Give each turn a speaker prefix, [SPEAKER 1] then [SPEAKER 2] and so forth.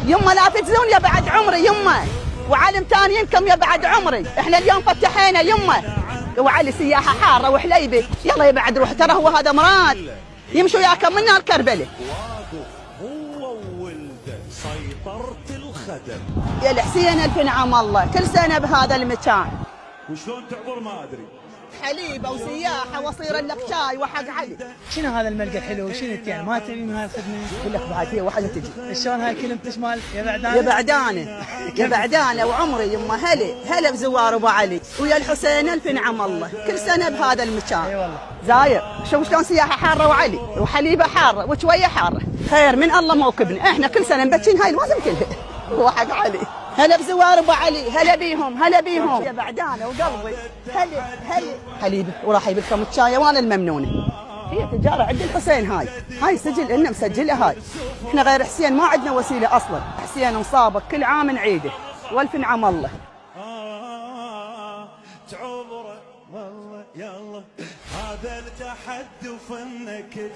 [SPEAKER 1] يما لا تجزون يا بعد عمري يما، وعالم ثاني ينكم يا بعد عمري. احنا اليوم فتحينا يما، وعلي سياحه حاره وحليبه. يلا يا بعد روح، ترى هو هذا مراد يمشوا ياكم من نار كربله.
[SPEAKER 2] هو وولده سيطرة الخدم.
[SPEAKER 1] يا الحسين الف نعم الله، كل سنه بهذا المكان.
[SPEAKER 2] وشلون تعبر ما ادري.
[SPEAKER 1] حليبه وسياحه وصير لك شاي وحق علي.
[SPEAKER 3] شنو هذا الملقى الحلو؟ شنو يعني ما تبي من هاي الخدمه؟
[SPEAKER 1] اقول لك بعد هي واحده تجي.
[SPEAKER 3] شلون هاي كلمة تشمال يا بعدانه؟
[SPEAKER 1] يا بعدانه يا بعدانه وعمري يما. هلا بزوار ابو علي ويا الحسين الف نعم الله، كل سنه بهذا المكان.
[SPEAKER 3] اي والله
[SPEAKER 1] زاير شوف شلون سياحه حاره وعلي وحليبه حاره وشويه حاره. خير من الله موكبنا، احنا كل سنه نبكين هاي لازم كلها. هو حق علي. هلا بزوار ابو علي، هلا بيهم هلا بيهم يا بعدانه وقلبي. هلا حليبه وراح يجيب لكم الشاي وانا الممنونه. هي تجاره عند الحسين، هاي سجل انه مسجله هاي. احنا غير حسين ما عندنا وسيله اصلا. حسين مصابك كل عام نعيده والف نعم الله.
[SPEAKER 2] تعبره والله يلا هذا التحدي وفنك.